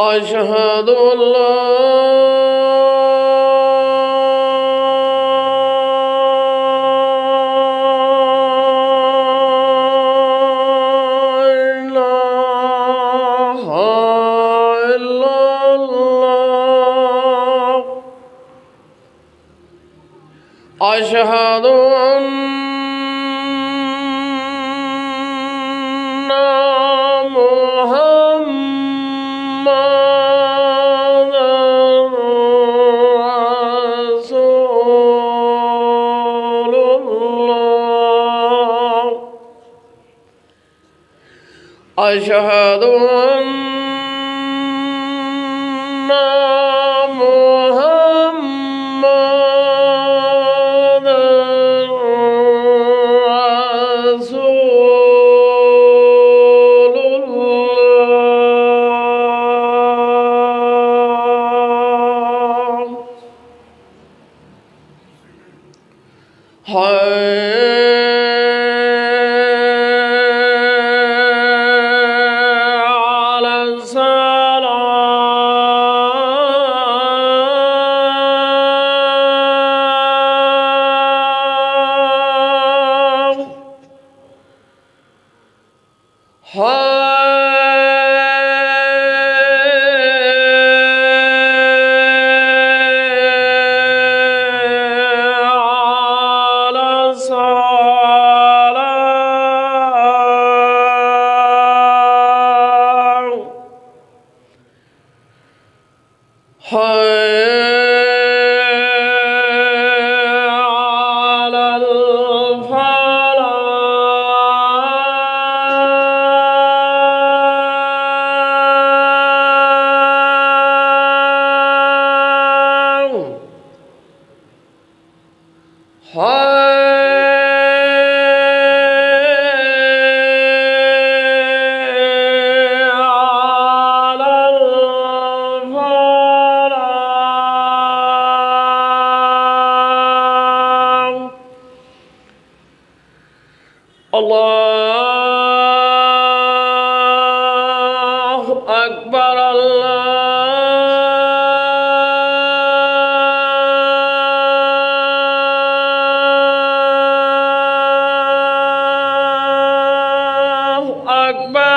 أشهد أن لا إله إلا الله أشهد أن أشهد أن محمدًا رسول الله الله أكبر الله أكبر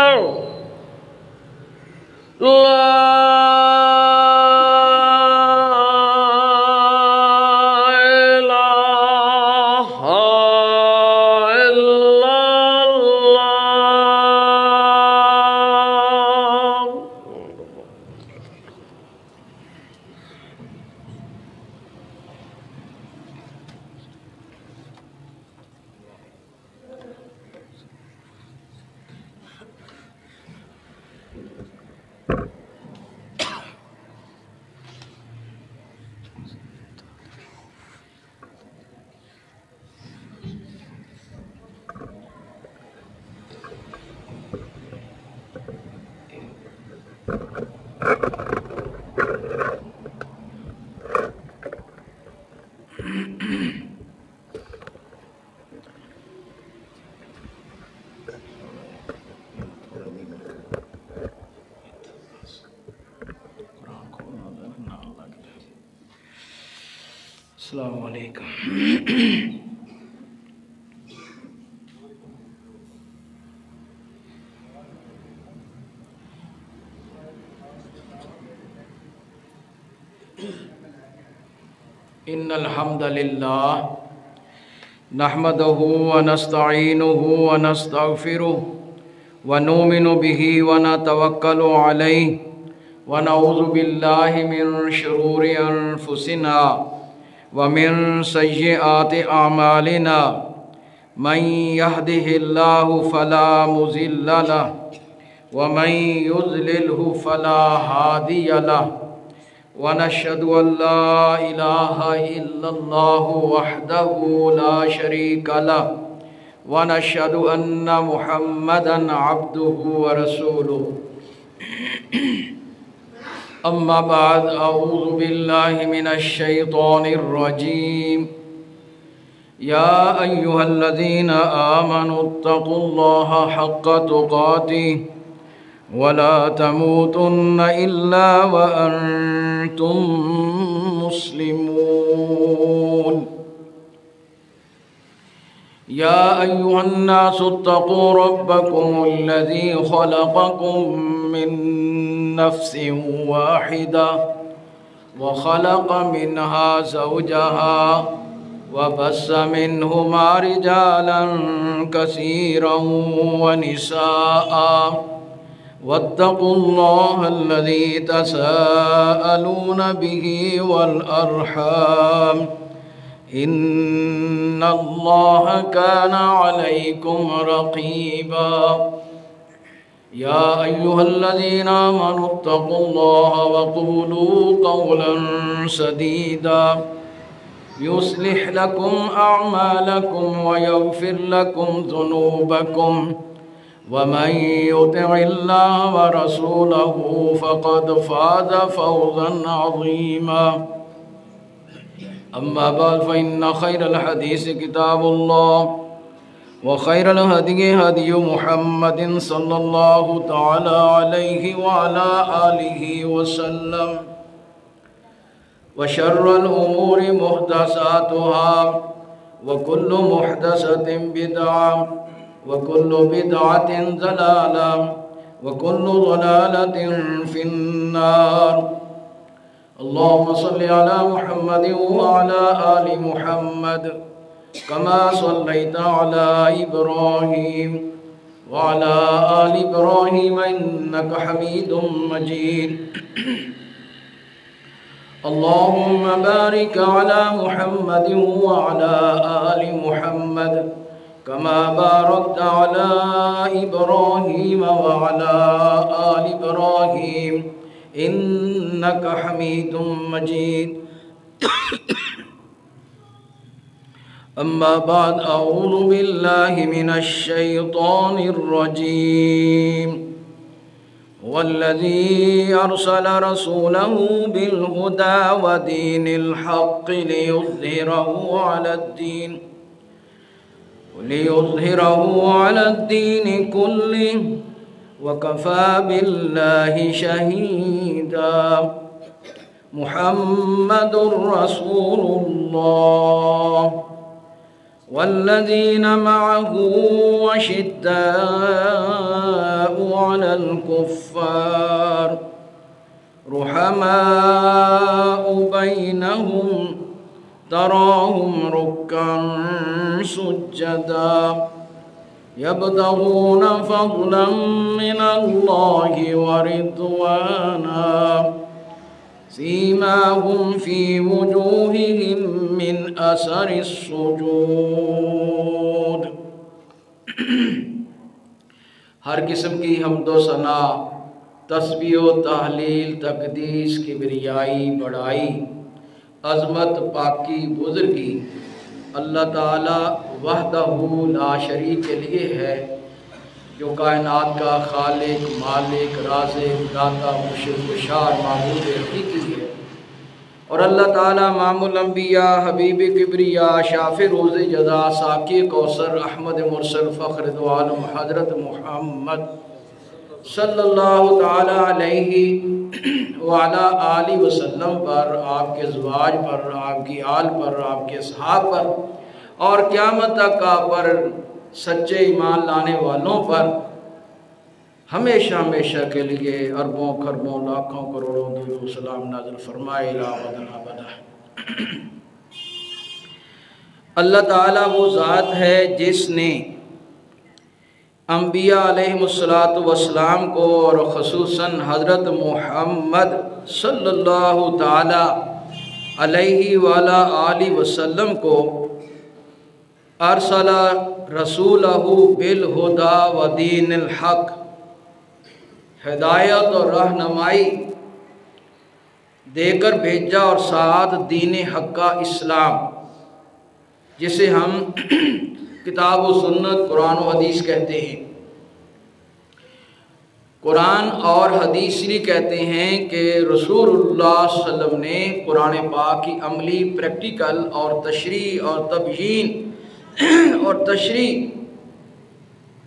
لا السلام علیکم. ان الحمد للہ نحمده ونستعینه ونستغفره ونؤمن به ونتوکل علیہ ونعوذ باللہ من شرور انفسنا ومن سیئات اعمالنا من يهده الله فلا مضل له ومن يضلله فلا هادي له ونشهد أن لا إله إلا الله وحده لا شريك له ونشهد أن محمدًا عبده ورسوله. أما بعد، أعوذ بالله من الشيطان الرجيم. يا أيها الذين آمنوا اتقوا الله حق تقاته ولا تموتن إلا وأنتم مسلمون. يا أيها الناس اتقوا ربكم الذي خلقكم من نفس واحدة وخلق منها زوجها وبث منهما رجالا كثيرا ونساء واتقوا الله الذي تساءلون به والأرحام إن الله كان عليكم رقيبا. يا أيها الذين آمنوا اتقوا الله وقولوا قولا سديدا يصلح لكم أعمالكم ويغفر لكم ذنوبكم ومن يطع الله ورسوله فقد فاز فوزا عظيما. أما بعد، فإن خير الحديث كتاب الله وخير الهدي هدي محمد صلى الله تعالى عليه وعلى آله وسلم، وشر الأمور محدثاتها وكل محدثة بدعة وكل بدعة ضلالة وكل ضلالة في النار. اللهم صل على محمد وعلى آل محمد كما صليت على إبراهيم وعلى آل إبراهيم إنك حميد مجيد. اللهم بارك على محمد وعلى آل محمد كما باركت على إبراهيم وعلى آل إبراهيم إنك حميد مجيد. أما بعد، أعوذ بالله من الشيطان الرجيم. والذي أرسل رسوله بالهدى ودين الحق ليظهره على الدين كله وكفى بالله شهيدا. محمد رسول الله والذين معه أشداء على الكفار رحماء بينهم تراهم ركعا سجدا يبتغون فضلا من الله ورضوانا سيماهم في وجوههم من أثر السجود. ہر قسم کی حمد و ثنا، تسبیح و تحلیل، تقدیس، کبریائی، بڑائی، عظمت، پاکی، بزرگی اللہ تعالی وحدہ لا شریک کے لیے ہے، جو کائنات کا خالق، مالک، رازق، داتا، مرشد، بشار، معبود حقیقی ہے. اور اللہ تعالی امام الانبیاء، حبیب کبریا، شافع روز جزا، ساقی کوثر، احمد مرسل، فخر دو عالم حضرت محمد صلی اللہ تعالی علیہ وعلی آلہ وسلم پر، آپ کے ازواج پر، آپ کی آل پر، آپ کے اصحاب پر اور قیامت تک آپ پر سچے ایمان لانے والوں پر ہمیشہ ہمیشہ کے لیے اربوں خربوں لاکھوں کروڑوں درود و سلام نازل فرمائے الی ابد الآباد. اللہ تعالیٰ وہ ذات ہے جس نے انبیاء علیہم السلام کو اور خصوصاً حضرت محمد صلی اللہ تعالی علیہ وآلہ آلہ وسلم کو ارسل رسولہ بالہدا و دین الحق، ہدایت اور رہنمائی دے کر بھیجا، اور ساتھ دین حق کا اسلام، جسے ہم کتاب و سنت قرآن و حدیث کہتے ہیں۔ قرآن اور حدیث بھی کہتے ہیں کہ رسول اللہ صلی اللہ علیہ وسلم نے قرآن پاک کی عملی، پریکٹیکل اور تشریح اور تبیین اور تشریح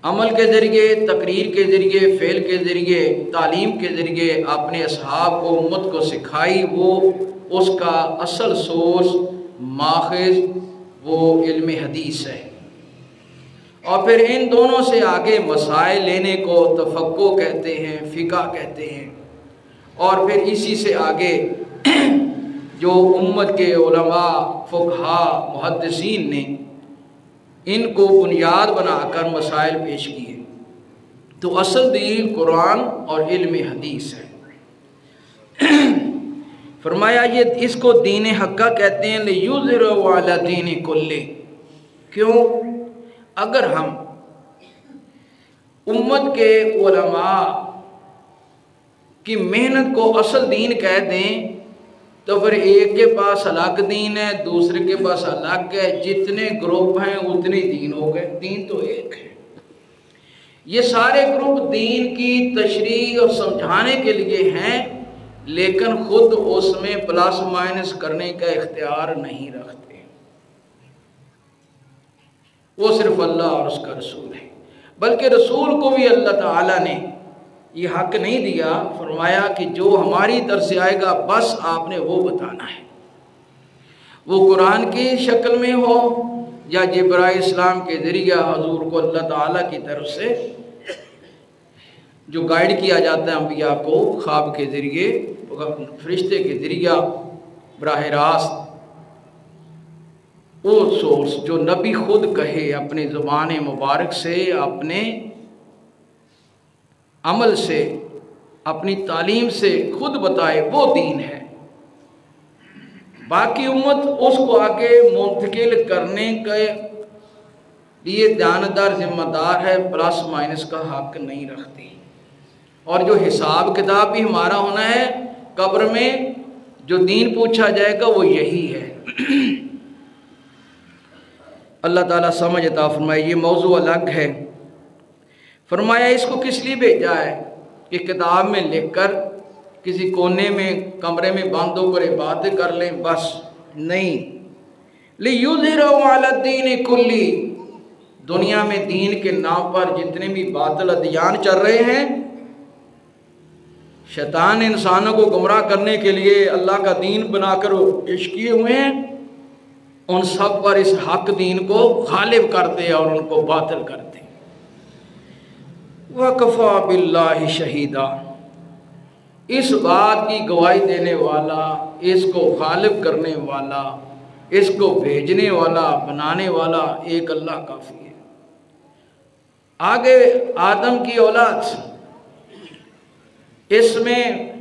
عمل کے ذریعے، تقریر کے ذریعے، فعل کے ذریعے، تعلیم کے ذریعے اپنے اصحاب کو، امت کو سکھائی۔ وہ اس کا اصل سورس، ماخذ وہ علم حدیث ہے۔ اور پھر ان دونوں سے آگے مسائل لینے کو تفقہ کہتے ہیں، فقہ کہتے ہیں۔ اور پھر اسی سے آگے جو امت کے علماء، فقہاء، محدثین نے ان کو بنیاد بنا کر مسائل پیش کیے۔ تو اصل دین قرآن اور علم حدیث ہے۔ فرمایا یہ اس کو دین حقہ کہتے ہیں، لِيُظْهِرَهُ عَلَى الدِّينِ كُلِّهِ۔ کیوں؟ اگر ہم امت کے علماء کی محنت کو اصل دین کہہ دیں تو پھر ایک کے پاس الگ دین ہے، دوسرے کے پاس الگ ہے، جتنے گروپ ہیں اتنے دین ہو گئے۔ دین تو ایک ہے۔ یہ سارے گروپ دین کی تشریح اور سمجھانے کے لیے ہیں، لیکن خود اس میں پلس مائنس کرنے کا اختیار نہیں رکھتے۔ وہ صرف اللہ اور اس کا رسول ہے۔ بلکہ رسول کو بھی اللہ تعالیٰ نے یہ حق نہیں دیا، فرمایا کہ جو ہماری طرف سے آئے گا بس آپ نے وہ بتانا ہے، وہ قرآن کی شکل میں ہو یا جبرائیل اسلام کے ذریعہ حضور کو اللہ تعالیٰ کی طرف سے جو گائیڈ کیا جاتا ہے انبیاء کو خواب کے ذریعے، فرشتے کے ذریعہ براہ راست، وہ سورس جو نبی خود کہے اپنے زبان مبارک سے، اپنے عمل سے، اپنی تعلیم سے خود بتائے، وہ دین ہے۔ باقی امت اس کو آگے منتقل کرنے کے لیے دیانتدار ذمہ دار ہے، پلس مائنس کا حق نہیں رکھتی۔ اور جو حساب کتاب بھی ہمارا ہونا ہے قبر میں، جو دین پوچھا جائے گا وہ یہی ہے۔ اللہ تعالیٰ سمجھ عطا فرمائے۔ یہ موضوع الگ ہے۔ فرمایا اس کو کس لیے بھیجا ہے کہ کتاب میں لکھ کر کسی کونے میں کمرے میں بند ہو کر عبادت کر لیں، بس نہیں۔ لِيُظْهِرَهُ عَلَى الدِّينِ كُلِّهِ۔ دنیا میں دین کے نام پر جتنے بھی باطل ادیان چل رہے ہیں، شیطان انسانوں کو گمراہ کرنے کے لیے اللہ کا دین بنا کر پیش کیے ہوئے ہیں، ان سب پر اس حق دین کو غالب کرتے اور ان کو باطل کرتے۔ وَكَفَى بِاللَّهِ شَهِيدًا۔ اس بات کی گواہی دینے والا، اس کو غالب کرنے والا، اس کو بھیجنے والا، بنانے والا ایک اللہ کافی ہے۔ آگے آدم کی اولاد اس میں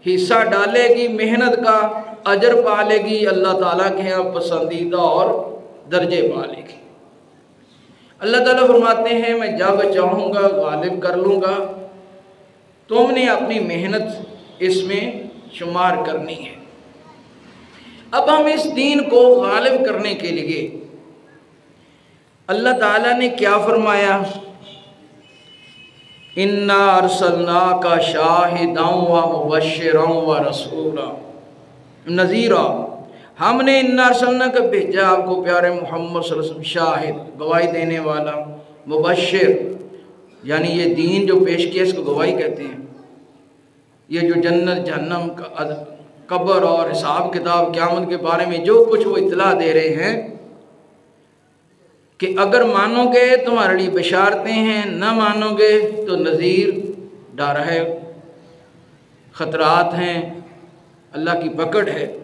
حصہ ڈالے گی، محنت کا اجر پالے گی، اللہ تعالیٰ کے یہاں پسندیدہ اور درجے پالے گی۔ اللہ تعالیٰ فرماتے ہیں میں جب چاہوں گا غالب کر لوں گا، تم نے اپنی محنت اس میں شمار کرنی ہے۔ اب ہم اس دین کو غالب کرنے کے لیے اللہ تعالیٰ نے کیا فرمایا؟ اِنَّا أَرْسَلْنَاكَ شَاهِدًا وَمُبَشِّرًا وَرَسُولًا نذیرًا۔ ہم نے اِنَّا أَرْسَلْنَاكَ بھیجا آپ کو پیارے محمد صلی اللہ علیہ وسلم، شاہد گواہی دینے والا، مبشر یعنی یہ دین جو پیش کیا اس کو گواہی کہتے ہیں۔ یہ جو جنت جہنم قبر اور حساب کتاب قیامت کے بارے میں جو کچھ وہ اطلاع دے رہے ہیں کہ اگر مانو گے تمہارے لیے بشارتیں ہیں، نہ مانو گے تو نذیر، ڈر ہے، خطرات ہیں، اللہ کی پکڑ ہے۔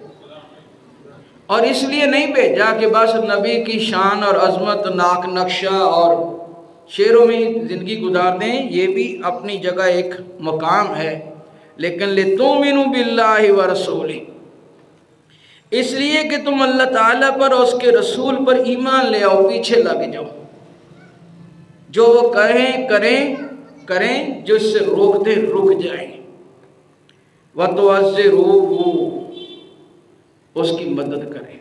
اور اس لیے نہیں بھیجا کہ بس نبی کی شان اور عظمت، ناک نقشہ اور شعروں میں زندگی گزار دیں، یہ بھی اپنی جگہ ایک مقام ہے، لیکن لِتُؤْمِنُوا بِاللَّهِ وَرَسُولِهِ، اس لیے کہ تم اللہ تعالیٰ پر اور اس کے رسول پر ایمان لے آؤ، پیچھے لگ جاؤ، جو وہ کہیں کریں، جو اس سے روکتے رک جائیں، وَتُعَزِّرُوهُ، اس کی مدد کریں،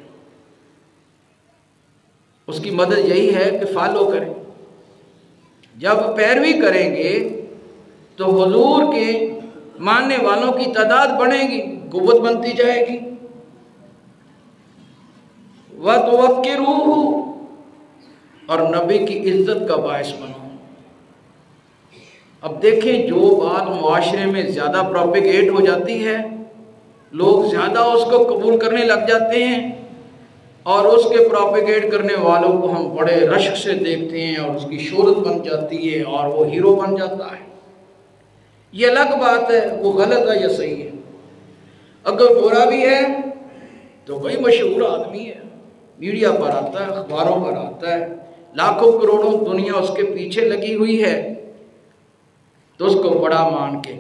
اس کی مدد یہی ہے کہ فالو کریں. جب پیروی کریں گے تو حضور کے ماننے والوں کی تعداد بڑھے گی، قوت بنتی جائے گی. وَتُوَقِّرُوهُ، اور نبی کی عزت کا باعث بنو. اب دیکھیں جو بات معاشرے میں زیادہ پروپیگیٹ ہو جاتی ہے، لوگ زیادہ اس کو قبول کرنے لگ جاتے ہیں، اور اس کے پروپیگیٹ کرنے والوں کو ہم بڑے رشک سے دیکھتے ہیں اور اس کی شہرت بن جاتی ہے اور وہ ہیرو بن جاتا ہے. یہ الگ بات ہے وہ غلط ہے یا صحیح ہے. اگر برا بھی ہے تو بھائی مشہور آدمی ہے، میڈیا پر آتا ہے، اخباروں پر آتا ہے، لاکھوں کروڑوں دنیا اس کے پیچھے لگی ہوئی ہے، تو اس کو بڑا مان کے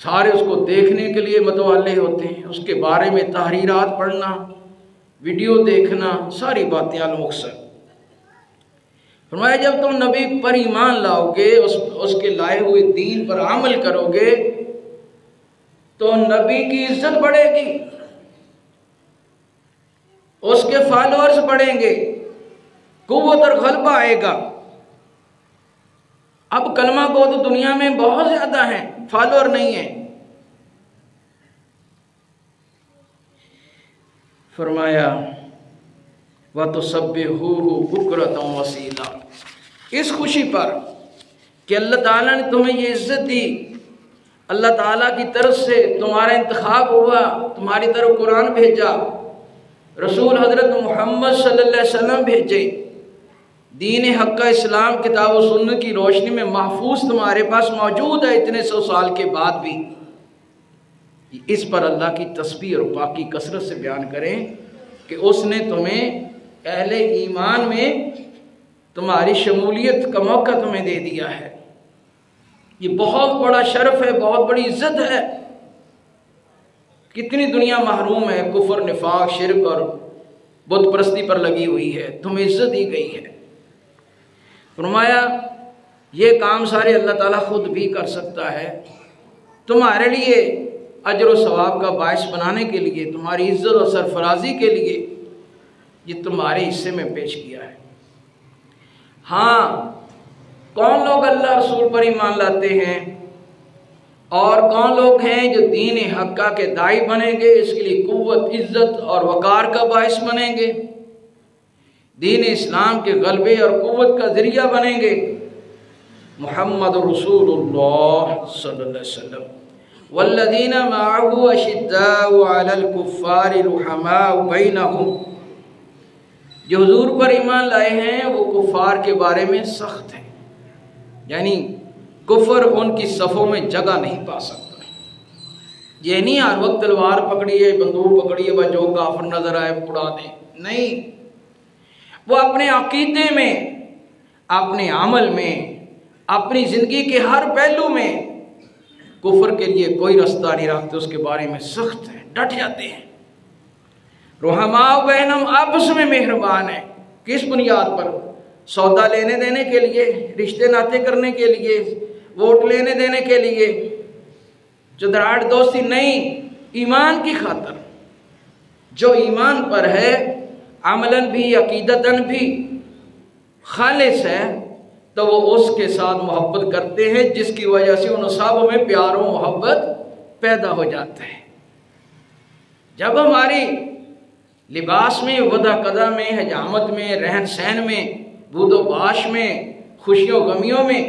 سارے اس کو دیکھنے کے لیے متوالے ہوتے ہیں. اس کے بارے میں تحریرات پڑھنا، ویڈیو دیکھنا، ساری باتیں المقصد. فرمایا جب تم نبی پر ایمان لاؤ گے، اس کے لائے ہوئے دین پر عمل کرو گے تو نبی کی عزت بڑھے گی، اس کے فالوورز بڑھیں گے، قوت اور غلبہ آئے گا. اب کلمہ کو تو دنیا میں بہت زیادہ ہیں، فالوور نہیں ہیں. فرمایا وَتُسَبِّحُوهُ بُكْرَةً وَأَصِيلًا، اس خوشی پر کہ اللہ تعالیٰ نے تمہیں یہ عزت دی، اللہ تعالیٰ کی طرف سے تمہارا انتخاب ہوا، تمہاری طرف قرآن بھیجا، رسول حضرت محمد صلی اللہ علیہ وسلم بھیجے، دین حق کا اسلام کتاب و سنت کی روشنی میں محفوظ تمہارے پاس موجود ہے اتنے 100 سال کے بعد بھی. اس پر اللہ کی تسبیح اور پاکی کثرت سے بیان کریں کہ اس نے تمہیں اہل ایمان میں تمہاری شمولیت کا موقع تمہیں دے دیا ہے. یہ بہت بڑا شرف ہے، بہت بڑی عزت ہے. کتنی دنیا محروم ہے، کفر، نفاق، شرک اور بت پرستی پر لگی ہوئی ہے، تمہیں عزت دی گئی ہے. فرمایا یہ کام سارے اللہ تعالیٰ خود بھی کر سکتا ہے، تمہارے لیے اجر و ثواب کا باعث بنانے کے لیے، تمہاری عزت و سرفرازی کے لیے یہ تمہارے حصے میں پیش کیا ہے. ہاں کون لوگ اللہ رسول پر ایمان لاتے ہیں اور کون لوگ ہیں جو دین حقہ کے داعی بنیں گے، اس کے لیے قوت، عزت اور وقار کا باعث بنیں گے، دین اسلام کے غلبے اور قوت کا ذریعہ بنیں گے. محمد رسول اللہ صلی اللہ علیہ وسلم والذین معه اشداء علی الکفار رحماء بینہم، جو حضور پر ایمان لائے ہیں وہ کفار کے بارے میں سخت ہیں، یعنی کفر ان کی صفوں میں جگہ نہیں پا سکتا. یہ نہیں ہر وقت تلوار پکڑیے، بندوق پکڑیے، بس جو کافر نظر آئے اڑا دیں، نہیں. وہ اپنے عقیدے میں، اپنے عمل میں، اپنی زندگی کے ہر پہلو میں کفر کے لیے کوئی رستہ نہیں رکھتے، اس کے بارے میں سخت ہیں، ڈٹ جاتے ہیں. رحماء بینہم، آپس میں مہربان ہیں. کس بنیاد پر؟ سودا لینے دینے کے لیے، رشتے ناطے کرنے کے لیے، ووٹ لینے دینے کے لیے، چدراہٹ دوستی نہیں، ایمان کی خاطر. جو ایمان پر ہے، عملاً بھی عقیدتاً بھی خالص ہے، تو وہ اس کے ساتھ محبت کرتے ہیں، جس کی وجہ سے ان صحابہ میں پیار و محبت پیدا ہو جاتا ہے. جب ہماری لباس میں، وضع قضا میں، حجامت میں، رہن سہن میں، بود و باش میں، خوشیوں غمیوں میں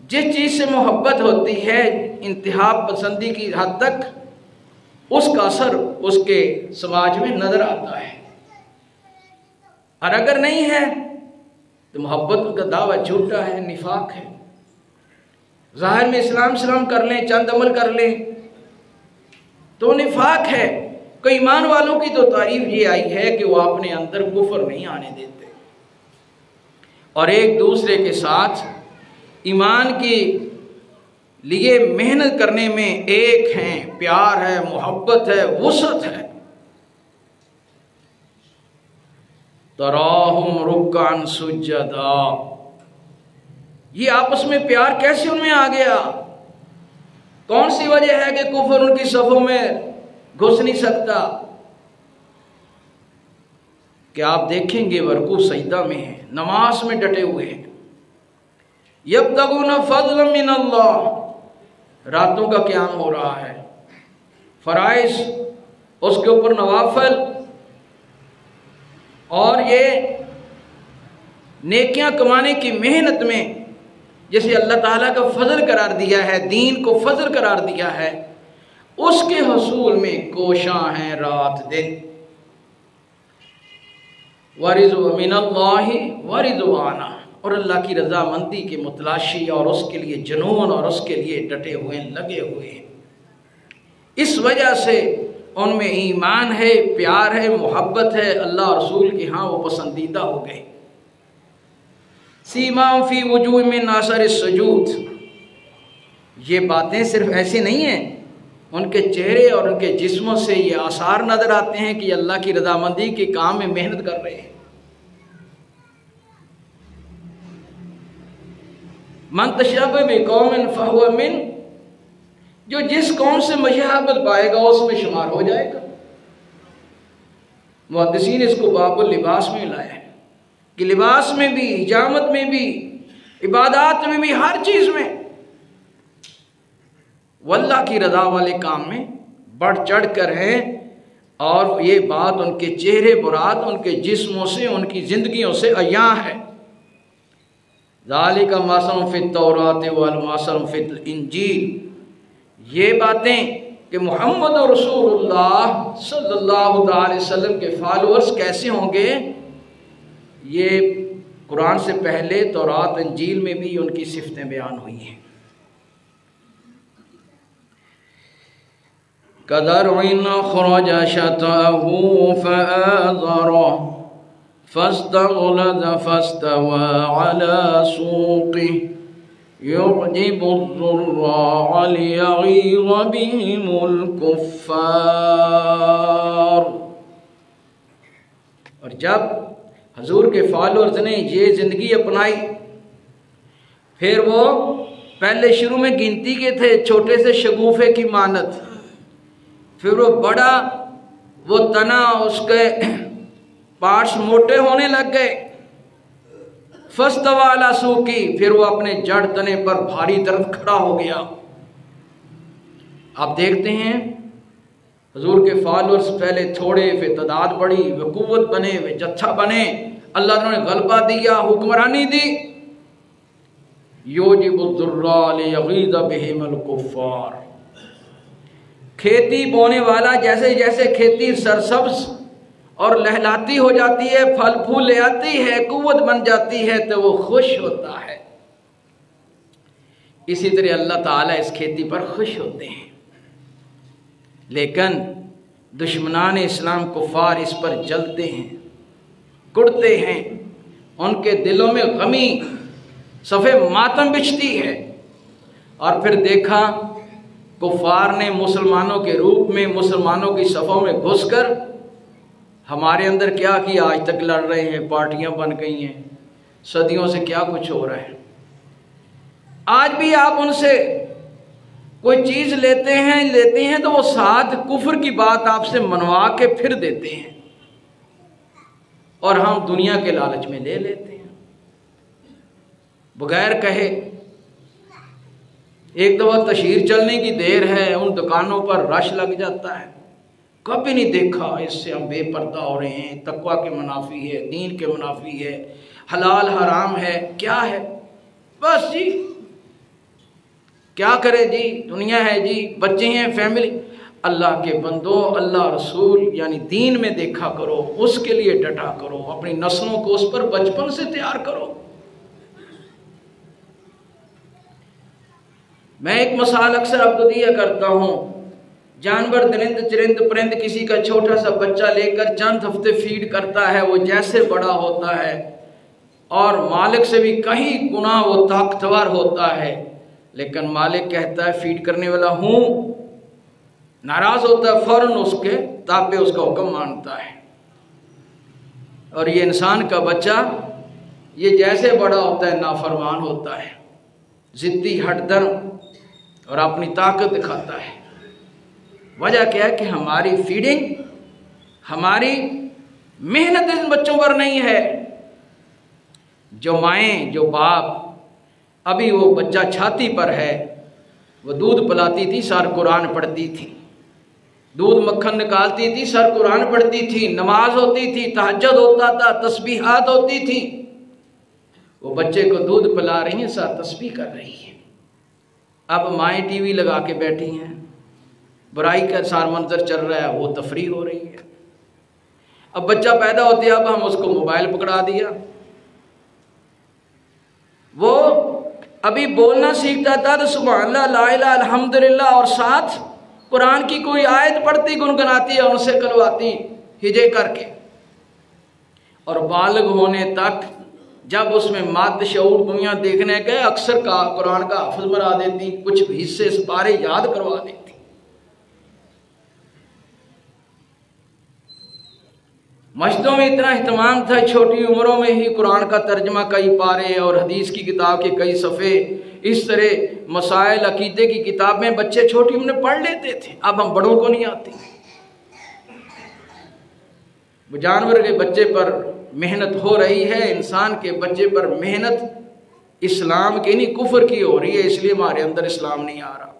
جس چیز سے محبت ہوتی ہے انتہا پسندی کی حد تک، اس کا اثر اس کے سماج میں نظر آتا ہے. اور اگر نہیں ہے تو محبت کا دعویٰ جھوٹا ہے، نفاق ہے. ظاہر میں اسلام کر لیں، چند عمل کر لیں تو نفاق ہے. کوئی ایمان والوں کی تو تعریف یہ آئی ہے کہ وہ اپنے اندر کفر نہیں آنے دیتے اور ایک دوسرے کے ساتھ ایمان کے لیے محنت کرنے میں ایک ہیں، پیار ہے، محبت ہے، وسعت ہے. تراہم رکعا سجدا، یہ آپس میں پیار کیسے ان میں آ گیا؟ کون سی وجہ ہے کہ کفر ان کی صفوں میں گھس نہیں سکتا؟ کہ آپ دیکھیں گے وہ سجدہ میں ہیں، نماز میں ڈٹے ہوئے ہیں۔ یبتغون فضلا من اللہ، راتوں کا قیام ہو رہا ہے، فرائض، اس کے اوپر نوافل، اور یہ نیکیاں کمانے کی محنت میں جسے اللہ تعالیٰ کا فضل قرار دیا ہے، دین کو فضل قرار دیا ہے، اس کے حصول میں کوشاں ہیں رات دن۔ وَرِضْوَ مِنَ اللَّهِ وَرِضْوَانَ، اور اللہ کی رضا مندی کی متلاشی اور اس کے لیے جنون اور اس کے لیے ڈٹے ہوئے لگے ہوئے ہیں۔ اس وجہ سے ان میں ایمان ہے، پیار ہے، محبت ہے، اللہ اور رسول کی ہاں وہ پسندیدہ ہو گئے۔ سیماہم فی وجوہہم من اثر السجود، یہ باتیں صرف ایسی نہیں ہیں، ان کے چہرے اور ان کے جسموں سے یہ آثار نظر آتے ہیں کہ یہ اللہ کی رضامندی کے کام میں محنت کر رہے ہیں۔ من تشبہ بقوم فہو من، جو جس قوم سے مشابہت پائے گا اس میں شمار ہو جائے گا۔ محدثین اس کو باب اللباس میں لایا ہے کہ لباس میں بھی، حجامت میں بھی، عبادات میں بھی، ہر چیز میں وہ اللہ کی رضا والے کام میں بڑھ چڑھ کر ہیں، اور یہ بات ان کے چہرے برات ان کے جسموں سے، ان کی زندگیوں سے عیاں ہے۔ ذالک مثل فی التوراۃ والمثل فی الانجیل، یہ باتیں کہ محمد رسول اللہ صلی اللہ علیہ وسلم کے فالورز کیسے ہوں گے، یہ قرآن سے پہلے تورات انجیل میں بھی ان کی صفتیں بیان ہوئی ہیں۔ كَزَرْعٍ أَخْرَجَ شَطْأَهُ فَآزَرَهُ فَاسْتَغْلَظَ فَاسْتَوَىٰ عَلَىٰ سُوقِهِ يُعْجِبُ الزُّرَّاعَ لِيَغِيظَ بِهِمُ الْكُفَّارَ۔ اور جب حضور کے فالورز نے یہ زندگی اپنائی، پھر وہ پہلے شروع میں گنتی کے تھے چھوٹے سے شگوفے کی مانت، پھر وہ بڑا، وہ تنا، اس کے پارٹس موٹے ہونے لگ گئے۔ فَاسْتَوَىٰ عَلَىٰ سُوقِهِ، پھر وہ اپنے جڑ تنے پر بھاری طرف کھڑا ہو گیا۔ آپ دیکھتے ہیں حضور کے فالورز پہلے تھوڑے، پھر تعداد بڑھی، وہ قوت بنے، وہ جتھا بنے، اللہ نے غلبہ دیا، حکمرانی دی۔ یوجب الذرّاء لیغیظ بہم الکفار، کھیتی بونے والا جیسے جیسے کھیتی سرسبز اور لہلاتی ہو جاتی ہے، پھل پھول لے آتی ہے، قوت بن جاتی ہے، تو وہ خوش ہوتا ہے۔ اسی طرح اللہ تعالیٰ اس کھیتی پر خوش ہوتے ہیں، لیکن دشمنان اسلام کفار اس پر جلتے ہیں، کڑتے ہیں، ان کے دلوں میں غمی صفے ماتم بچھتی ہے۔ اور پھر دیکھا کفار نے مسلمانوں کے روپ میں مسلمانوں کی صفوں میں گھس کر ہمارے اندر کیا کیا، آج تک لڑ رہے ہیں، پارٹیاں بن گئی ہیں، صدیوں سے کیا کچھ ہو رہا ہے۔ آج بھی آپ ان سے کوئی چیز لیتے ہیں تو وہ ساتھ کفر کی بات آپ سے منوا کے پھر دیتے ہیں، اور ہم دنیا کے لالچ میں لے لیتے ہیں بغیر کہے۔ ایک دفعہ تشہیر چلنے کی دیر ہے، ان دکانوں پر رش لگ جاتا ہے، کبھی نہیں دیکھا اس سے ہم بے پردہ ہو رہے ہیں، تقوی کے منافی ہے، دین کے منافی ہے، حلال حرام ہے، کیا ہے، بس جی کیا کرے جی، دنیا ہے جی، بچے ہیں، فیملی۔ اللہ کے بندو، اللہ رسول یعنی دین میں دیکھا کرو، اس کے لیے ڈٹا کرو، اپنی نسلوں کو اس پر بچپن سے تیار کرو۔ میں ایک مثال اکثر آپ کو دیا کرتا ہوں، جانور، درند چرند پرند کسی کا چھوٹا سا بچہ لے کر چند ہفتے فیڈ کرتا ہے، وہ جیسے بڑا ہوتا ہے اور مالک سے بھی کہیں گنا وہ طاقتور ہوتا ہے، لیکن مالک کہتا ہے فیڈ کرنے والا ہوں، ناراض ہوتا ہے، فوراً اس کے تابع اس کا حکم مانتا ہے۔ اور یہ انسان کا بچہ یہ جیسے بڑا ہوتا ہے نافرمان ہوتا ہے، ضدی، ہٹ درم، اور اپنی طاقت دکھاتا ہے۔ وجہ کیا ہے کہ ہماری فیڈنگ، ہماری محنت ان بچوں پر نہیں ہے. جو مائیں، جو باپ، ابھی وہ بچہ چھاتی پر ہے، وہ دودھ پلاتی تھی، سر قرآن پڑھتی تھی، دودھ مکھن نکالتی تھی، سر قرآن پڑھتی تھی، نماز ہوتی تھی، تہجد ہوتا تھا، تسبیحات ہوتی تھی. وہ بچے کو دودھ پلا رہی ہیں، ساتھ تسبیح کر رہی ہیں. اب مائیں ٹی وی لگا کے بیٹھی ہیں، برائی کا سار منظر چل رہا ہے، وہ تفریح ہو رہی ہے. اب بچہ پیدا ہوتے اب ہم اس کو موبائل پکڑا دیا. وہ ابھی بولنا سیکھتا تھا تو سبحان اللہ، لا الہ الحمدللہ اور ساتھ قرآن کی کوئی آیت پڑھتی، گنگناتی اور ان سے کرواتی ہجے کر کے. اور بالغ ہونے تک جب اس میں ماد شعور دنیا دیکھنے گئے، اکثر کا قرآن کا حفظ بنا دیتی، کچھ حصے اس پارے یاد کروا دیتی. مسجدوں میں اتنا اہتمام تھا، چھوٹی عمروں میں ہی قرآن کا ترجمہ، کئی پارے اور حدیث کی کتاب کے کئی صفحے، اس طرح مسائل عقیدے کی کتاب میں بچے چھوٹی عمر میں پڑھ لیتے تھے. اب ہم بڑوں کو نہیں آتی. وہ جانور کے بچے پر محنت ہو رہی ہے، انسان کے بچے پر محنت اسلام کی نہیں کفر کی ہو رہی ہے، اس لیے ہمارے اندر اسلام نہیں آ رہا.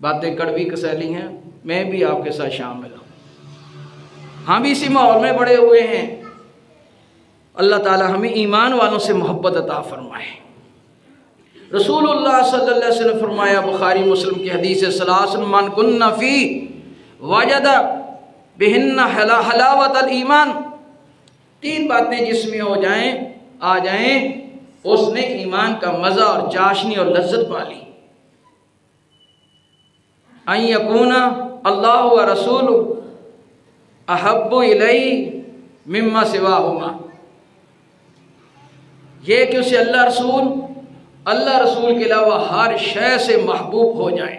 باتیں کڑوی کسیلی ہیں، میں بھی آپ کے ساتھ شامل ہوں. ہم بھی اسی ماحول میں بڑے ہوئے ہیں. اللہ تعالی ہمیں ایمان والوں سے محبت عطا فرمائے. رسول اللہ صلی اللہ علیہ وسلم فرمایا، بخاری مسلم کی حدیث ہے، ثلاث من کن فی وجد بہن حلاوت الایمان. 3 باتیں جس میں آ جائیں اس نے ایمان کا مزہ اور چاشنی اور لذت پا لی. ان یکون اللہ و رسول احب الیہ مما سواہما. یہ کہ اسے اللہ رسول کے علاوہ ہر شے سے محبوب ہو جائے.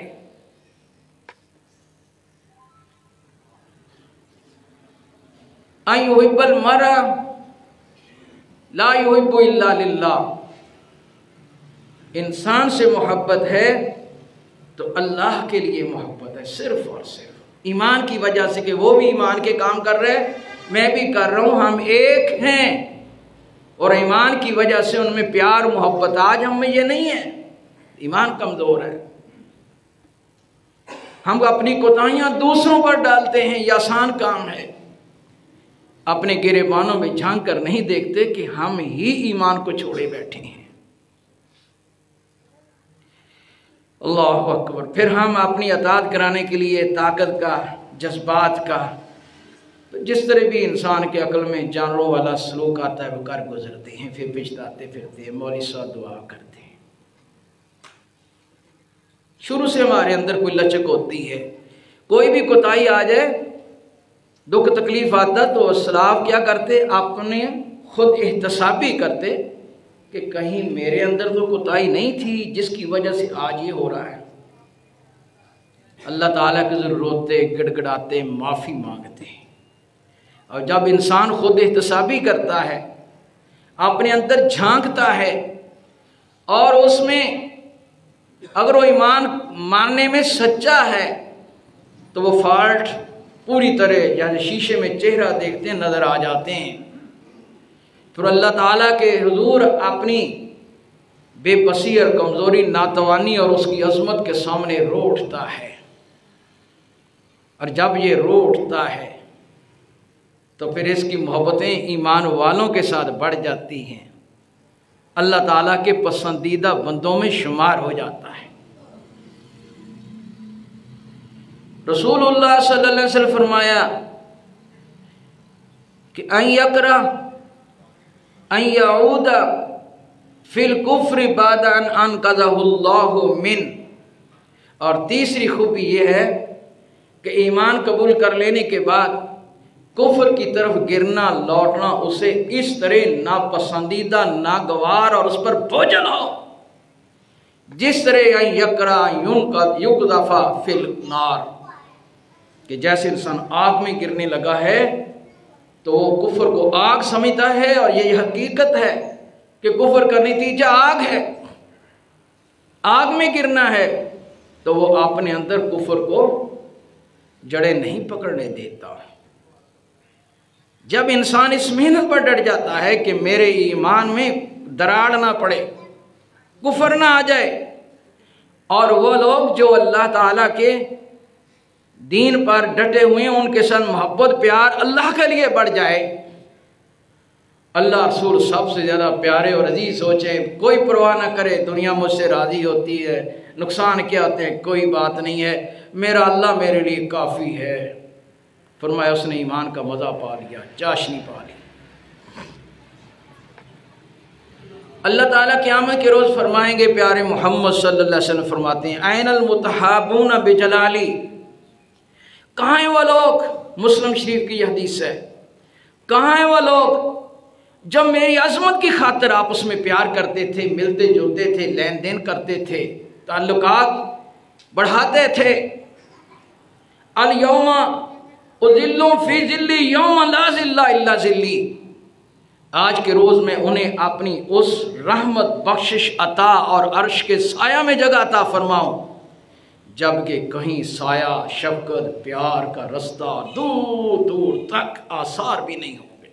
ان یحب المرء لا یحب الا للہ. انسان سے محبت ہے تو اللہ کے لیے محبت ہے، صرف اور صرف ایمان کی وجہ سے کہ وہ بھی ایمان کے کام کر رہے، میں بھی کر رہا ہوں، ہم ایک ہیں. اور ایمان کی وجہ سے ان میں پیار محبت. آج ہم میں یہ نہیں ہے، ایمان کمزور ہے. ہم اپنی کوتاہیاں دوسروں پر ڈالتے ہیں، یہ آسان کام ہے. اپنے گریبانوں میں جھانک کر نہیں دیکھتے کہ ہم ہی ایمان کو چھوڑے بیٹھے ہیں. اللہ اکبر. پھر ہم اپنی اطاعت کرانے کے لیے طاقت کا، جذبات کا، جس طرح بھی انسان کے عقل میں جانوروں والا سلوک آتا ہے وہ کر گزرتے ہیں، پھر پچھتاتے پھرتے ہیں، مولوی صاحب دعا کرتے ہیں. شروع سے ہمارے اندر کوئی لچک ہوتی ہے، کوئی بھی کوتاہی آ جائے، دکھ تکلیف آتا تو اسلاف کیا کرتے، اپنے خود احتسابی کرتے کہ کہیں میرے اندر تو کوتاہی نہیں تھی جس کی وجہ سے آج یہ ہو رہا ہے. اللہ تعالیٰ کے ذریعے روتے، گڑ گڑاتے، معافی مانگتے ہیں. اور جب انسان خود احتسابی کرتا ہے، اپنے اندر جھانکتا ہے، اور اس میں اگر وہ ایمان ماننے میں سچا ہے تو وہ فالٹ پوری طرح جیسے شیشے میں چہرہ دیکھتے ہیں نظر آ جاتے ہیں. پھر اللہ تعالیٰ کے حضور اپنی بے بسی اور کمزوری، ناتوانی اور اس کی عظمت کے سامنے رو اٹھتا ہے. اور جب یہ رو اٹھتا ہے تو پھر اس کی محبتیں ایمان والوں کے ساتھ بڑھ جاتی ہیں، اللہ تعالیٰ کے پسندیدہ بندوں میں شمار ہو جاتا ہے. رسول اللہ صلی اللہ علیہ وسلم فرمایا کہ ان یکرہ ان یعود فی الکفر بعد ان انقذہ اللہ من. اور تیسری خوبی یہ ہے کہ ایمان قبول کر لینے کے بعد کفر کی طرف گرنا، لوٹنا اسے اس طرح ناپسندیدہ، ناگوار اور اس پر بوجھل ہو جس طرح ان یکرہ یقذف فی النار، کہ جیسے انسان آگ میں گرنے لگا ہے تو وہ کفر کو آگ سمجھتا ہے، اور یہ حقیقت ہے کہ کفر کا نتیجہ آگ ہے. آگ میں گرنا ہے تو وہ اپنے اندر کفر کو جڑیں نہیں پکڑنے دیتا. جب انسان اس محنت پر ڈٹ جاتا ہے کہ میرے ایمان میں دراڑ نہ پڑے، کفر نہ آ جائے، اور وہ لوگ جو اللہ تعالیٰ کے دین پر ڈٹے ہوئے ہیں ان کے ساتھ محبت پیار اللہ کے لیے بڑھ جائے، اللہ رسول سب سے زیادہ پیارے اور عزیز سوچے، کوئی پرواہ نہ کرے دنیا مجھ سے راضی ہوتی ہے، نقصان کیا ہوتے ہیں کوئی بات نہیں ہے، میرا اللہ میرے لیے کافی ہے، فرمایا اس نے ایمان کا مزہ پا لیا، چاشنی پا لی۔ اللہ تعالیٰ قیامت کے روز فرمائیں گے، پیارے محمد صلی اللہ علیہ وسلم فرماتے ہیں، این المتحابون بجلالی، کہاں ہیں وہ لوگ، مسلم شریف کی یہ حدیث ہے، کہاں ہیں وہ لوگ جب میری عظمت کی خاطر آپس میں پیار کرتے تھے، ملتے جلتے تھے، لین دین کرتے تھے، تعلقات بڑھاتے تھے۔ الیوم اذل فی ذلی یوم لا ذل الا ذلی، آج کے روز میں انہیں اپنی اس رحمت بخشش عطا اور عرش کے سایہ میں جگہ عطا فرماؤں جبکہ کہیں سایہ شفقت پیار کا رستہ دور دور تک آثار بھی نہیں ہوں گے۔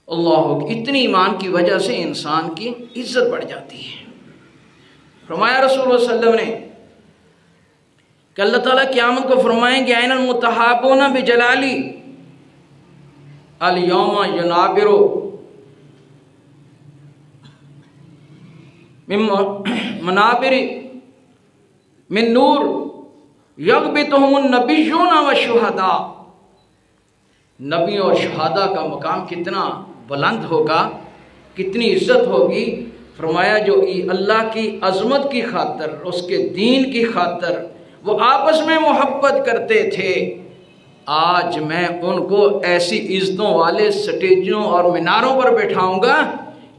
اللہ، اتنی ایمان کی وجہ سے انسان کی عزت بڑھ جاتی ہے۔ فرمایا رسول اللہ صلی اللہ علیہ وسلم نے کہ اللہ تعالیٰ قیامت کو فرمائیں گے، این المتحابون بجلالی الیوم ینابرو من منابر من نور یغبطہم النبیون والشہداء، نبی اور شہداء کا مقام کتنا بلند ہوگا، کتنی عزت ہوگی۔ فرمایا جو اللہ کی عظمت کی خاطر، اس کے دین کی خاطر وہ آپس میں محبت کرتے تھے، آج میں ان کو ایسی عزتوں والے سٹیجوں اور میناروں پر بٹھاؤں گا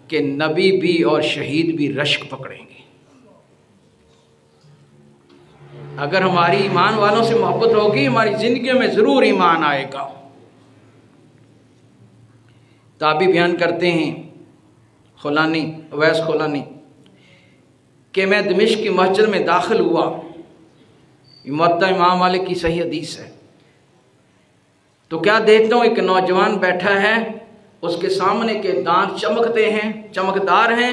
کہ نبی بھی اور شہید بھی رشک پکڑیں گے۔ اگر ہماری ایمان والوں سے محبت ہوگی، ہماری زندگیوں میں ضرور ایمان آئے گا۔ تابعی بیان کرتے ہیں خولانی، اویس خولانی، کہ میں دمشق کی مسجد میں داخل ہوا، یہ موطا امام مالک کی صحیح حدیث ہے، تو کیا دیکھتا ہوں ایک نوجوان بیٹھا ہے، اس کے سامنے کے دانت چمکتے ہیں، چمکدار ہیں،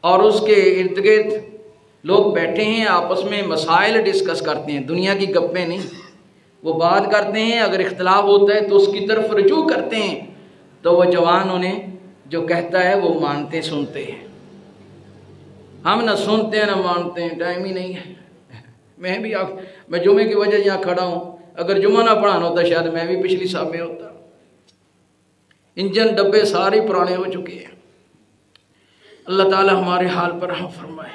اور اس کے ارد گرد لوگ بیٹھے ہیں، آپس میں مسائل ڈسکس کرتے ہیں، دنیا کی گپیں نہیں، وہ بات کرتے ہیں، اگر اختلاف ہوتا ہے تو اس کی طرف رجوع کرتے ہیں، تو وہ جوان انہیں جو کہتا ہے وہ مانتے سنتے ہیں۔ ہم نہ سنتے ہیں نہ مانتے ہیں، ٹائم ہی نہیں ہے۔ میں جمعے کی وجہ یہاں کھڑا ہوں، اگر جمعہ نہ پڑھانا ہوتا شاید میں بھی پچھلی صاحب میں ہوتا۔ انجن ڈبے سارے پرانے ہو چکے ہیں۔ اللہ تعالی ہمارے حال پر رحم فرمائے۔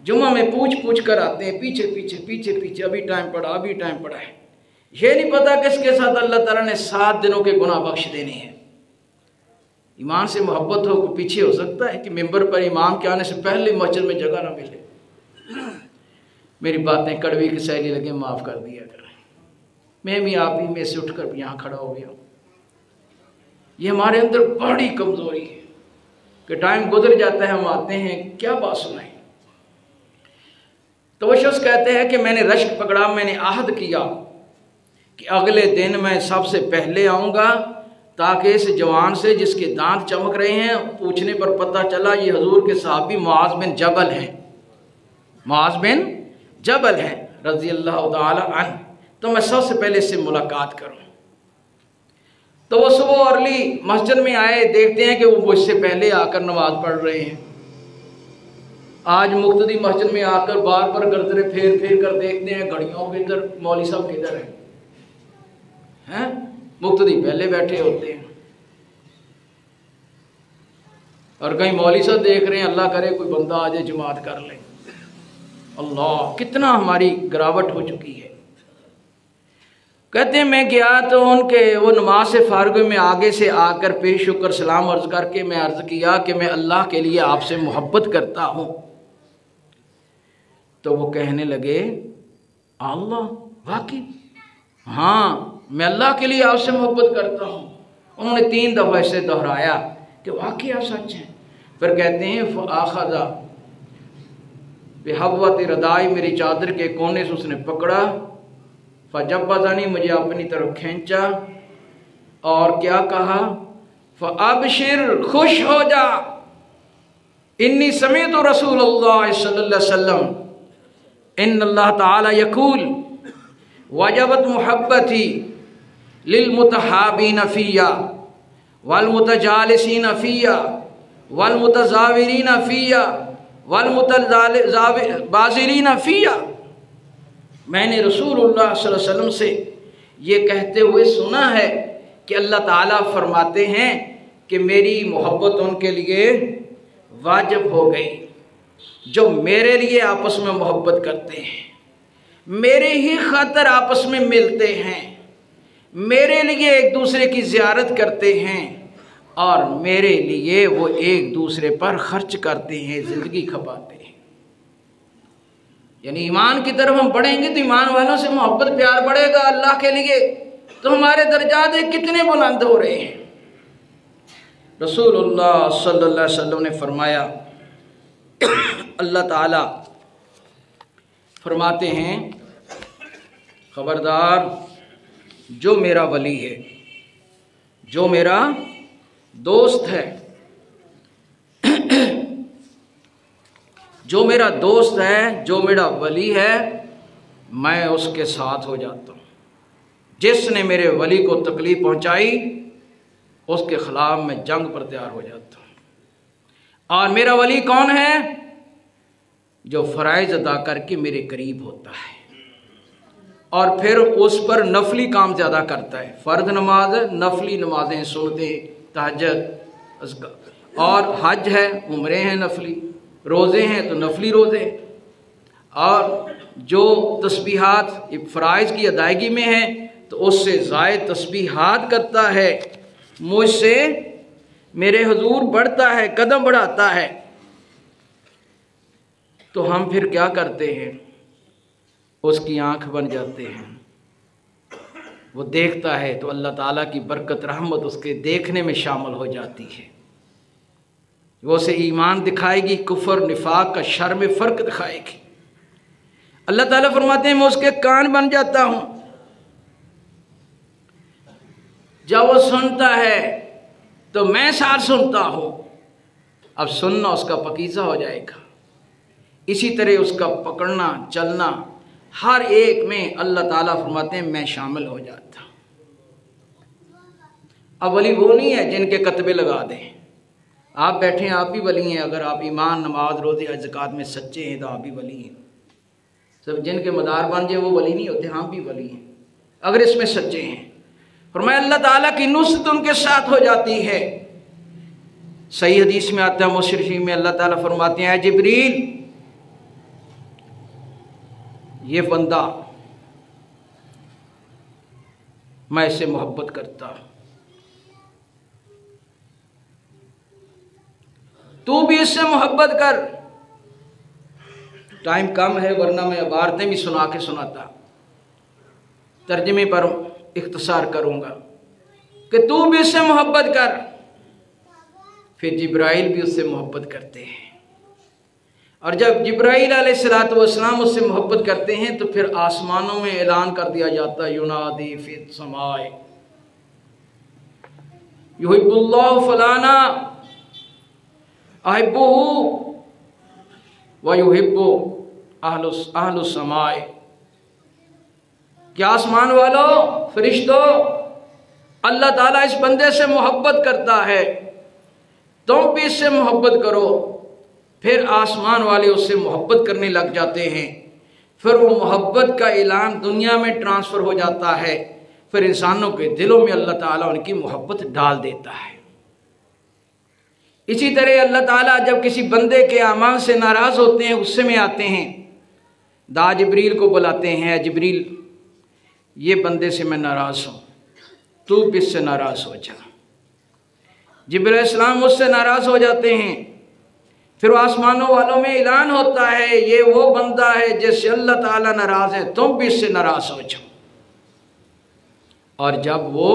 جمعہ میں پوچھ کر آتے ہیں، پیچھے ابھی ٹائم پڑا ہے۔ یہ نہیں پتا کس کے ساتھ اللہ تعالیٰ نے 7 دنوں کے گناہ بخش دینے ہیں۔ ایمان سے محبت ہو پیچھے ہو سکتا ہے کہ ممبر پر امام کے آنے سے پہلے مسجد میں جگہ نہ ملے۔ میری باتیں کڑوی کی سہیلی لگے، معاف کر دیا کریں، میں بھی آپ ہی میں سے اٹھ کر یہاں کھڑا ہو گیا ہوں۔ یہ ہمارے اندر بڑی کمزوری ہے کہ ٹائم گزر جاتا ہے، ہم آتے ہیں کیا بات سنائیں۔ تو وہ شخص کہتے ہیں کہ میں نے رشک پکڑا، میں نے عہد کیا کہ اگلے دن میں سب سے پہلے آؤں گا، تاکہ اس جوان سے جس کے دانت چمک رہے ہیں، پوچھنے پر پتہ چلا یہ حضور کے صحابی معاذ بن جبل ہیں، معاذ بن جبل ہیں رضی اللہ تعالی عنہ، تو میں سب سے پہلے اس سے ملاقات کروں۔ تو وہ صبح ارلی مسجد میں آئے، دیکھتے ہیں کہ وہ مجھ سے پہلے آ کر نماز پڑھ رہے ہیں۔ آج مقتدی مسجد میں آ کر بار بار گردنے پھیر کر دیکھتے ہیں گھڑیوں کے ادھر مولوی صاحب کدھر ہیں، مقتدی پہلے بیٹھے ہوتے ہیں، اور کہیں مولوی صاحب دیکھ رہے ہیں، اللہ کرے کوئی بندہ آ جائے جماعت کر لے۔ اللہ، کتنا ہماری گراوٹ ہو چکی ہے۔ کہتے ہیں میں گیا تو ان کے وہ نماز سے فارغ ہوئے، میں آگے سے آ کر پیش شکر سلام عرض کر کے میں عرض کیا کہ میں اللہ کے لیے آپ سے محبت کرتا ہوں۔ تو وہ کہنے لگے اللہ، واقعی ہاں میں اللہ کے لیے آپ سے محبت کرتا ہوں۔ انہوں نے 3 دفعہ اسے دہرایا کہ واقعی آپ سچ ہیں۔ پھر کہتے ہیں فآخذ بحوۃ ردائی، میری چادر کے کونے سے اس نے پکڑا، فجبزنی، مجھے اپنی طرف کھینچا، اور کیا کہا؟ فَأَبْشِرْ، خوش ہو جا، انی سمعت رسول اللہ صلی اللہ علیہ وسلم ان اللہ تعالی یقول وجبت محبتی للمتحابین فیہ والمتجالسین فیہ والمتزاورین فیہ والمتبازلین فیہ۔ میں نے رسول اللہ صلی اللہ علیہ وسلم سے یہ کہتے ہوئے سنا ہے کہ اللہ تعالیٰ فرماتے ہیں کہ میری محبت ان کے لیے واجب ہو گئی جو میرے لیے آپس میں محبت کرتے ہیں، میرے ہی خاطر آپس میں ملتے ہیں، میرے لیے ایک دوسرے کی زیارت کرتے ہیں، اور میرے لیے وہ ایک دوسرے پر خرچ کرتے ہیں، زندگی کھپاتے ہیں۔ یعنی ایمان کی طرف ہم بڑھیں گے تو ایمان والوں سے محبت پیار بڑھے گا اللہ کے لیے، تو ہمارے درجات کتنے بلند ہو رہے ہیں۔ رسول اللہ صلی اللہ علیہ وسلم نے فرمایا، اللہ تعالیٰ فرماتے ہیں خبردار جو میرا ولی ہے، جو میرا دوست ہے، جو میرا دوست ہے، جو میرا ولی ہے، میں اس کے ساتھ ہو جاتا ہوں۔ جس نے میرے ولی کو تکلیف پہنچائی اس کے خلاف میں جنگ پر تیار ہو جاتا ہوں۔ اور میرا ولی کون ہے؟ جو فرائض ادا کر کے میرے قریب ہوتا ہے اور پھر اس پر نفلی کام زیادہ کرتا ہے، فرض نماز، نفلی نمازیں، سنتیں، تہجد اور حج ہے، عمرے ہیں نفلی، روزے ہیں تو نفلی روزے، اور جو تسبیحات فرائض کی ادائیگی میں ہیں تو اس سے زائد تسبیحات کرتا ہے، مجھ سے میرے حضور بڑھتا ہے، قدم بڑھاتا ہے۔ تو ہم پھر کیا کرتے ہیں؟ اس کی آنکھ بن جاتے ہیں، وہ دیکھتا ہے تو اللہ تعالیٰ کی برکت رحمت اس کے دیکھنے میں شامل ہو جاتی ہے، وہ اسے ایمان دکھائے گی، کفر نفاق کا شر میں فرق دکھائے گی۔ اللہ تعالیٰ فرماتے ہیں میں اس کے کان بن جاتا ہوں، جب وہ سنتا ہے تو میں ساتھ سنتا ہوں، اب سننا اس کا پکیزہ ہو جائے گا۔ اسی طرح اس کا پکڑنا چلنا ہر ایک میں اللہ تعالیٰ فرماتے ہیں میں شامل ہو جاتا ہوں۔ اب ولی وہ نہیں ہے جن کے کتبے لگا دیں، آپ بیٹھے ہیں آپ بھی ولی ہیں، اگر آپ ایمان نماز روزے حج زکات میں سچے ہیں تو آپ بھی ولی ہیں۔ سب جن کے مدار بن جائے وہ ولی نہیں ہوتے، ہم بھی ولی ہیں اگر اس میں سچے ہیں۔ فرمایا اللہ تعالیٰ کی نصرت ان کے ساتھ ہو جاتی ہے۔ صحیح حدیث میں آتا ہے، مسلم میں اللہ تعالیٰ فرماتے ہیں اے جبریل، یہ بندہ میں اس سے محبت کرتا ہوں، تو بھی اس سے محبت کر۔ ٹائم کم ہے ورنہ میں عبارتیں بھی سنا کے سناتا، ترجمے پر اختصار کروں گا کہ تو بھی اس سے محبت کر۔ پھر جبرائیل بھی اس سے محبت کرتے ہیں، اور جب جبرائیل علیہ السلام اس سے محبت کرتے ہیں تو پھر آسمانوں میں اعلان کر دیا جاتا ہے ینادی فی السماء یحب اللہ فلانا احبہ ویحب اہل السماء، کہ آسمان والو، فرشتوں، اللہ تعالیٰ اس بندے سے محبت کرتا ہے، تم بھی اس سے محبت کرو۔ پھر آسمان والے اس سے محبت کرنے لگ جاتے ہیں، پھر وہ محبت کا اعلان دنیا میں ٹرانسفر ہو جاتا ہے، پھر انسانوں کے دلوں میں اللہ تعالیٰ ان کی محبت ڈال دیتا ہے۔ اسی طرح اللہ تعالیٰ جب کسی بندے کے اعمال سے ناراض ہوتے ہیں، غصے میں آتے ہیں، جبریل کو بلاتے ہیں، جبریل یہ بندے سے میں ناراض ہوں، تو بھی اس سے ناراض ہو جا۔ جبریل علیہ السلام مجھ سے ناراض ہو جاتے ہیں، پھر آسمانوں والوں میں اعلان ہوتا ہے یہ وہ بندہ ہے جس سے اللہ تعالیٰ ناراض ہے، تم بھی اس سے ناراض ہو جاؤ۔ اور جب وہ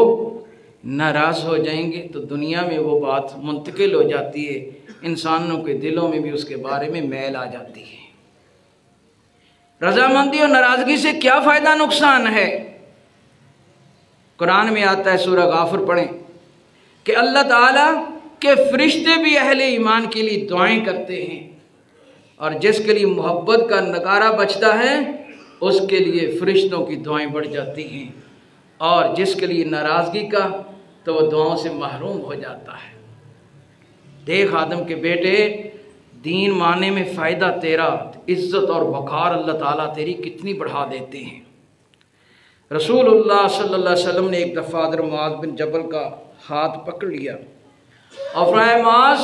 ناراض ہو جائیں گے تو دنیا میں وہ بات منتقل ہو جاتی ہے، انسانوں کے دلوں میں بھی اس کے بارے میں میل آ جاتی ہے۔ رضامندی اور ناراضگی سے کیا فائدہ نقصان ہے؟ قرآن میں آتا ہے، سورہ غافر پڑھیں کہ اللہ تعالیٰ کے فرشتے بھی اہل ایمان کے لیے دعائیں کرتے ہیں، اور جس کے لیے محبت کا نگارہ بجتا ہے اس کے لیے فرشتوں کی دعائیں بڑھ جاتی ہیں، اور جس کے لیے ناراضگی کا تو وہ دعاؤں سے محروم ہو جاتا ہے۔ دیکھ آدم کے بیٹے، دین ماننے میں فائدہ تیرا، عزت اور وقار اللہ تعالیٰ تیری کتنی بڑھا دیتے ہیں۔ رسول اللہ صلی اللہ علیہ وسلم نے ایک دفعہ حضرت معاذ بن جبل کا ہاتھ پکڑ لیا اور فرمایا، معاذ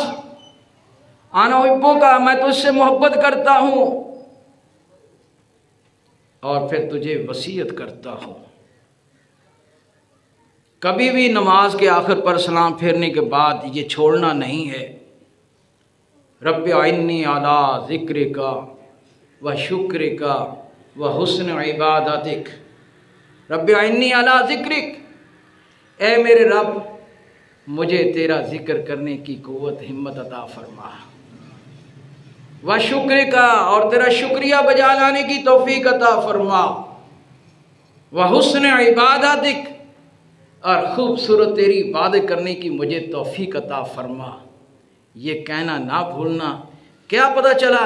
انا احبک کا، میں تجھ سے محبت کرتا ہوں اور پھر تجھے وصیت کرتا ہوں، کبھی بھی نماز کے آخر پر سلام پھیرنے کے بعد یہ چھوڑنا نہیں ہے، رب اعنی علی ذکرک و شکرک و حسن عبادتک، رب اعنی علی ذکرک، اے میرے رب مجھے تیرا ذکر کرنے کی قوت ہمت عطا فرما، و شکرک، اور تیرا شکریہ بجا لانے کی توفیق عطا فرما، و حسن عبادتک، اور خوبصورت تیری عبادت کرنے کی مجھے توفیق عطا فرما۔ یہ کہنا نہ بھولنا۔ کیا پتہ چلا؟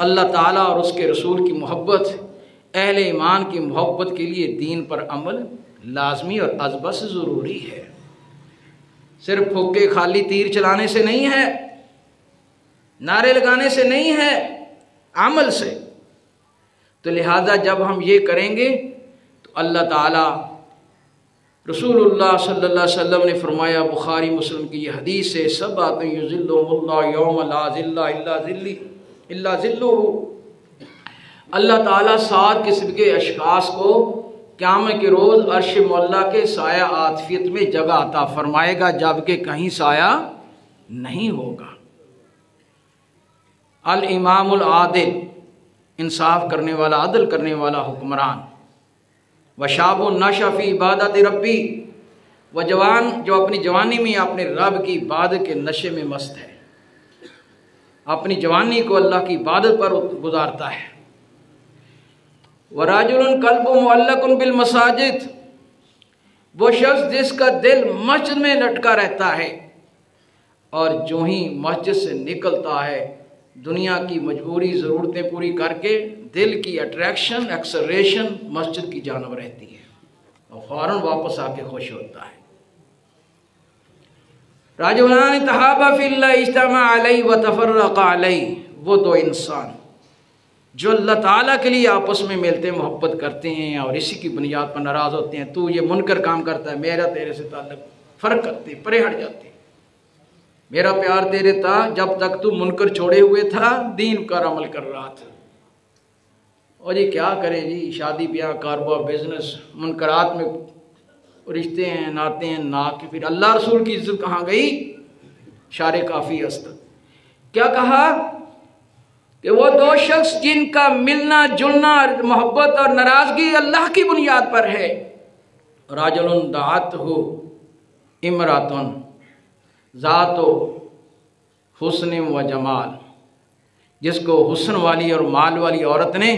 اللہ تعالیٰ اور اس کے رسول کی محبت، اہل ایمان کی محبت کے لیے دین پر عمل لازمی اور ازبس ضروری ہے، صرف پھوکے خالی تیر چلانے سے نہیں ہے، نعرے لگانے سے نہیں ہے، عمل سے۔ تو لہذا جب ہم یہ کریں گے تو اللہ تعالیٰ، رسول اللہ صلی اللہ علیہ وسلم نے فرمایا، بخاری مسلم کی یہ حدیث ہے، سبعۃ یظلھم اللہ یوم لا ظل الا ظلہ، اللہ تعالیٰ 7 قسم کے اشخاص کو قیامت کے روز عرش معلیٰ کے سایہ عاطفیت میں جگہ عطا فرمائے گا، جبکہ کہیں سایہ نہیں ہوگا۔ الامام العادل، انصاف کرنے والا، عدل کرنے والا حکمران، وشاب نشأ فی عبادت ربی، وہ جوان جو اپنی جوانی میں اپنے رب کی عبادت کے نشے میں مست ہے، اپنی جوانی کو اللہ کی عبادت پر گزارتا ہے۔ وراجل قلب معلق بالمساجد، وہ شخص جس کا دل مسجد میں لٹکا رہتا ہے، اور جو ہی مسجد سے نکلتا ہے دنیا کی مجبوری ضرورتیں پوری کر کے دل کی اٹریکشن، ایکسلریشن مسجد کی جانب رہتی ہے، اور فوراً واپس آ کے خوش ہوتا ہے۔ رجلان تحابا فی اللہ اجتمع علیہ وتفرق علیہ، وہ 2 انسان جو اللہ تعالیٰ کے لیے آپس میں ملتے محبت کرتے ہیں اور اسی کی بنیاد پر ناراض ہوتے ہیں، تو یہ منکر کام کرتا ہے، میرا تیرے سے تعلق، فرق کرتے ہیں، پرے ہٹ جاتے ہیں، میرا پیار تیرے تھا جب تک تو منکر چھوڑے ہوئے تھا، دین کا عمل کر رہا تھا، اور یہ کیا کرے جی، شادی بیاہ، کاروبار، بزنس، منکرات میں رشتے ہیں، ناتے ہیں، کہ پھر اللہ رسول کی عزت کہاں گئی؟ شارع کافی است کیا کہا کہ وہ 2 شخص جن کا ملنا جلنا، محبت اور ناراضگی اللہ کی بنیاد پر ہے، راجل دعتہ امرأۃ ذات حسن و جمال، جس کو حسن والی اور مال والی عورت نے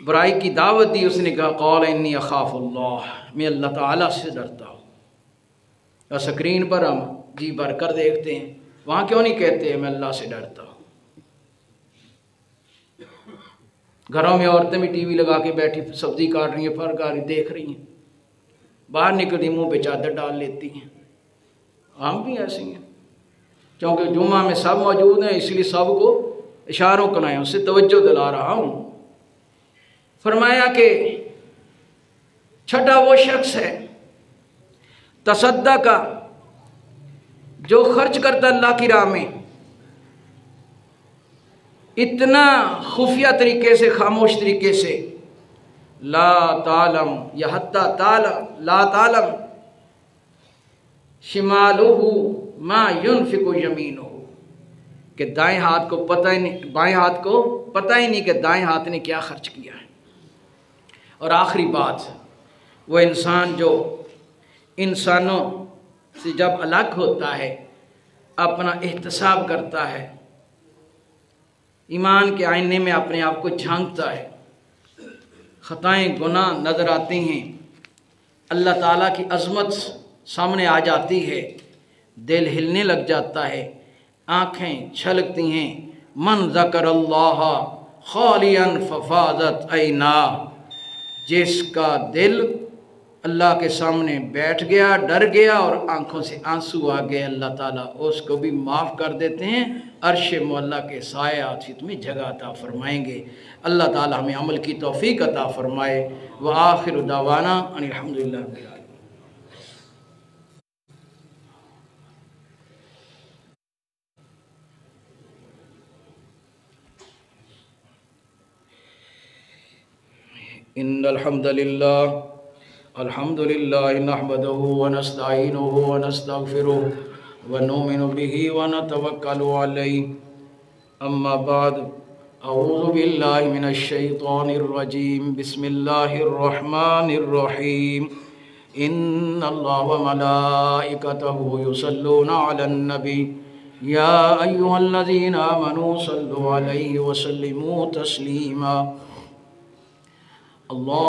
برائی کی دعوت دی، اس نے کہا قال انی اخاف اللہ، میں اللہ تعالیٰ سے ڈرتا ہوں۔ اور سکرین پر ہم جی بھر کر دیکھتے ہیں، وہاں کیوں نہیں کہتے میں اللہ سے ڈرتا ہوں؟ گھروں میں عورتیں بھی ٹی وی لگا کے بیٹھی سبزی کاٹ رہی ہیں، پھر کاٹ رہی، دیکھ رہی ہیں، باہر نکلتی منہ پہ چادر ڈال لیتی ہیں۔ ہم بھی ایسے ہیں، کیونکہ جمعہ میں سب موجود ہیں، اس لیے سب کو اشاروں کنائیں، اس سے توجہ دلا رہا ہوں۔ فرمایا کہ چھٹا وہ شخص ہے تصدق کا، جو خرچ کرتا اللہ کی راہ میں، اتنا خفیہ طریقے سے، خاموش طریقے سے، لا تعلم یا حتی تعلم لا تعلم شمالہ ما ينفق یمینہ، کہ دائیں ہاتھ کو پتہ ہی نہیں، بائیں ہاتھ کو پتہ ہی نہیں کہ دائیں ہاتھ نے کیا خرچ کیا ہے۔ اور آخری بات، وہ انسان جو انسانوں سے جب الگ ہوتا ہے، اپنا احتساب کرتا ہے، ایمان کے آئینے میں اپنے آپ کو جھانکتا ہے، خطائیں گناہ نظر آتے ہیں، اللہ تعالیٰ کی عظمت سامنے آ جاتی ہے، دل ہلنے لگ جاتا ہے، آنکھیں چھلکتی ہیں۔ من ذکر اللہ خالیا ففاضت عینا، جس کا دل اللہ کے سامنے بیٹھ گیا، ڈر گیا اور آنکھوں سے آنسو آ گئے، اللہ تعالیٰ اس کو بھی معاف کر دیتے ہیں، عرش معلیٰ کے سایہ آسیت میں جگہ عطا فرمائیں گے۔ اللہ تعالیٰ ہمیں عمل کی توفیق عطا فرمائے۔ وآخر دعوانا ان الحمدللہ رب العالمین۔ ان الحمد للہ نحمده ونستعینه ونستغفره ونؤمن به ونتوکل علیہ، اما بعد، اعوذ باللہ من الشیطان الرجیم، بسم اللہ الرحمن الرحیم۔ ان اللہ وملائکتہ یصلون علی النبی یا ایہا الذین آمنوا صلوا علیہ وسلموا تسلیما۔ اللہ